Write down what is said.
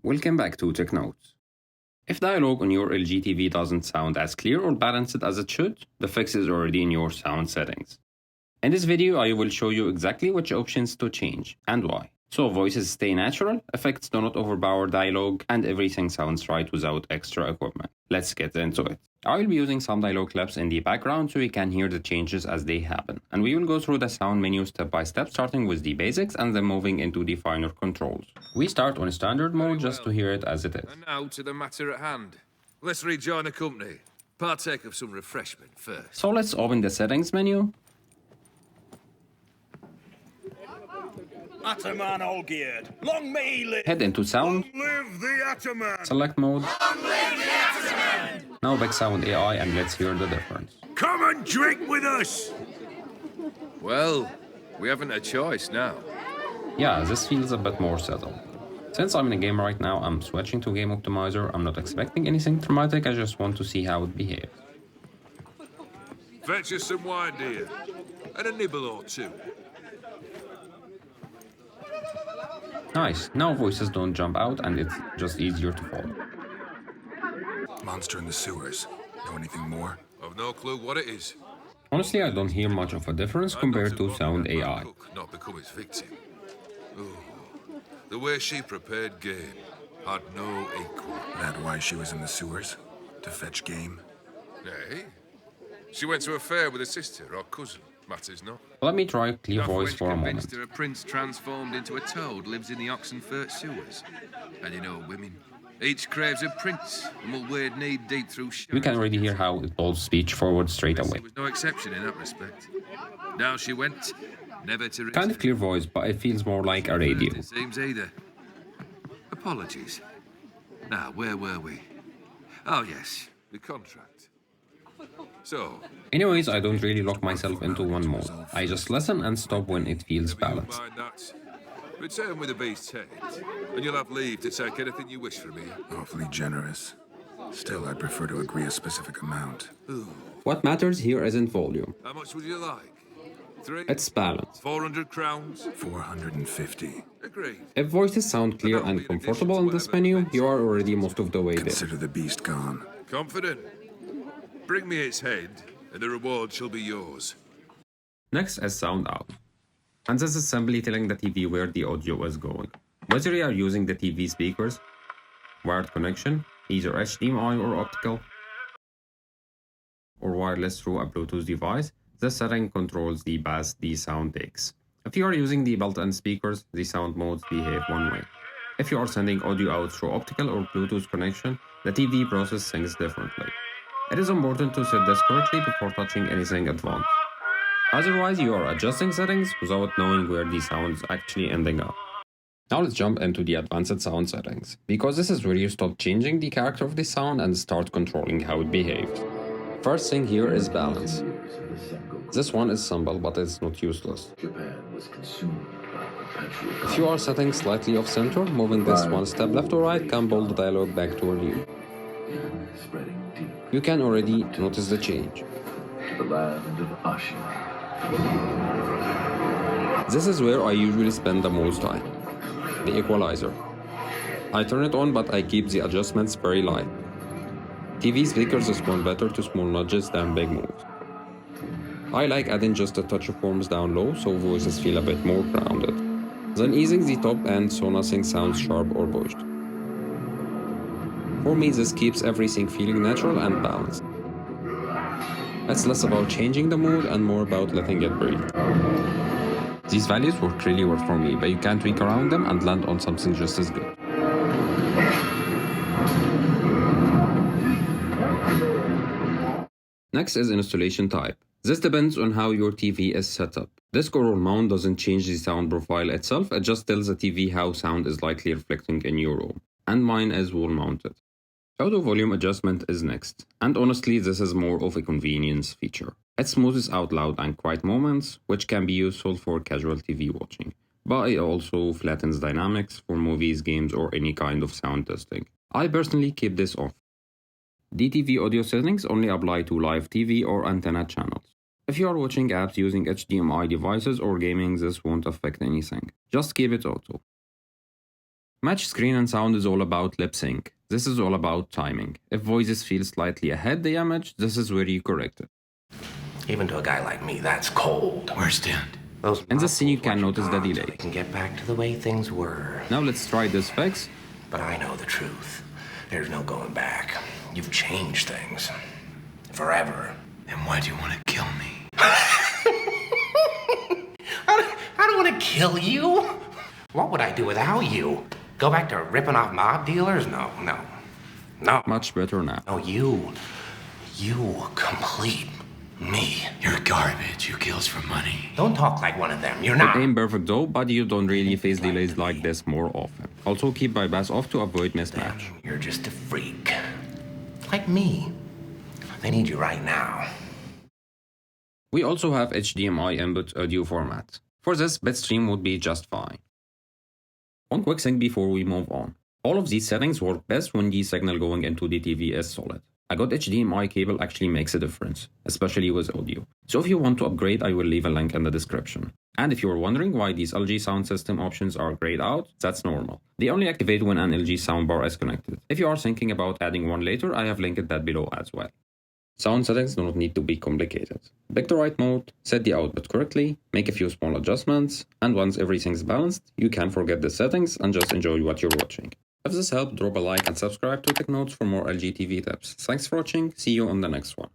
Welcome back to Tech Notes. If dialogue on your LG TV doesn't sound as clear or balanced as it should, the fix is already in your sound settings. In this video, I will show you exactly which options to change and why. So voices stay natural, effects do not overpower dialogue, and everything sounds right without extra equipment. Let's get into it. I will be using some dialogue clips in the background so you can hear the changes as they happen. And we will go through the sound menu step by step, starting with the basics and then moving into the finer controls. We start on standard mode just to hear it as it is. And now to the matter at hand. Let's rejoin the company. Partake of some refreshment first. So let's open the settings menu. Ataman all geared. Long may he live. Head into sound. Long live the Ataman. Select mode. Long live the Ataman. Now back sound AI and let's hear the difference. Come and drink with us. Well, we haven't a choice now. Yeah, this feels a bit more settled. Since I'm in a game right now, I'm switching to game optimizer. I'm not expecting anything dramatic, I just want to see how it behaves. Fetch us some wine, dear. And a nibble or two. Nice, now voices don't jump out and it's just easier to follow. Monster in the sewers. Know anything more? I've no clue what it is. Honestly, I don't hear much of a difference compared to sound AI. Not become its victim. Ooh, the way she prepared game had no equal. That why she was in the sewers? To fetch game? Nay. She went to a fair with a sister or cousin. Matters not. Let me try clear voice for a moment. Convinced her a prince transformed into a toad lives in the Oxenfurt sewers. And you know, women, each craves a prince and will wade knee deep through shite. You can already hear how it pulls speech forward straight away. There was no exception in that respect. Now she went, never to return. Kind of clear voice, but it feels more like a radio. It seems either. Apologies. Now, where were we? Oh, yes. The contract. So, Anyways, I don't really lock myself into one mode. I just listen and stop when it feels balanced. mind that. Return with the beast's head, and you'll have leave to take anything you wish from me. Awfully generous. Still, I'd prefer to agree a specific amount. What matters here isn't volume. How much would you like? 3? It's balance. 400 crowns? 450. Agreed. If voices sound clear and comfortable in this menu, you are already most of the way there. Consider the beast gone. Confident? Bring me its head, and the reward shall be yours. Next is sound out. And this is simply telling the TV where the audio is going. Whether you are using the TV speakers, wired connection, either HDMI or optical, or wireless through a Bluetooth device, this setting controls the bass the sound takes. If you are using the built-in speakers, the sound modes behave one way. If you are sending audio out through optical or Bluetooth connection, the TV processes things differently. It is important to set this correctly before touching anything advanced. Otherwise, you are adjusting settings without knowing where the sound is actually ending up. Now let's jump into the advanced sound settings, because this is where you stop changing the character of the sound and start controlling how it behaves. First thing here is balance. This one is simple, but it's not useless. If you are setting slightly off center, moving this one step left or right can pull the dialogue back toward you. You can already notice the change. This is where I usually spend the most time. The equalizer. I turn it on, but I keep the adjustments very light. TV speakers respond better to small nudges than big moves. I like adding just a touch of warmth down low so voices feel a bit more grounded. Then easing the top end so nothing sounds sharp or pushed. For me, this keeps everything feeling natural and balanced. It's less about changing the mood and more about letting it breathe. These values work really well for me, but you can tweak around them and land on something just as good. Next is installation type. This depends on how your TV is set up. This scroll mount doesn't change the sound profile itself, it just tells the TV how sound is likely reflecting in your room. And mine is wall mounted. Auto volume adjustment is next, and honestly this is more of a convenience feature. It smooths out loud and quiet moments, which can be useful for casual TV watching, but it also flattens dynamics for movies, games, or any kind of sound testing. I personally keep this off. DTV audio settings only apply to live TV or antenna channels. If you are watching apps using HDMI devices or gaming, this won't affect anything. Just keep it auto. Match screen and sound is all about lip sync. This is all about timing. If voices feel slightly ahead the image, this is where you correct it. Even to a guy like me, that's cold. Where's Dent? Those In this scene, you can muscles notice the watch on delay. so they can get back to the way things were. Now let's try this fix. But I know the truth. There's no going back. You've changed things. Forever. Then why do you want to kill me? I don't want to kill you. What would I do without you? Go back to ripping off mob dealers? No. Much better now. No, you complete me. You're garbage. Who kills for money? Don't talk like one of them. You're It not. ain't perfect though, but you don't really face delays like this more often. Also keep bypass off to avoid mismatch. You're just a freak. Like me. They need you right now. We also have HDMI input audio format. For this, bitstream would be just fine. One quick thing before we move on. All of these settings work best when the signal going into the TV is solid. A good HDMI cable actually makes a difference, especially with audio. So if you want to upgrade, I will leave a link in the description. And if you are wondering why these LG sound system options are grayed out, that's normal. They only activate when an LG soundbar is connected. If you are thinking about adding one later, I have linked that below as well. Sound settings do not need to be complicated. Pick the right mode, set the output correctly, make a few small adjustments, and once everything's balanced, you can forget the settings and just enjoy what you're watching. If this helped, drop a like and subscribe to Tech Notes for more LG TV tips. Thanks for watching, see you on the next one.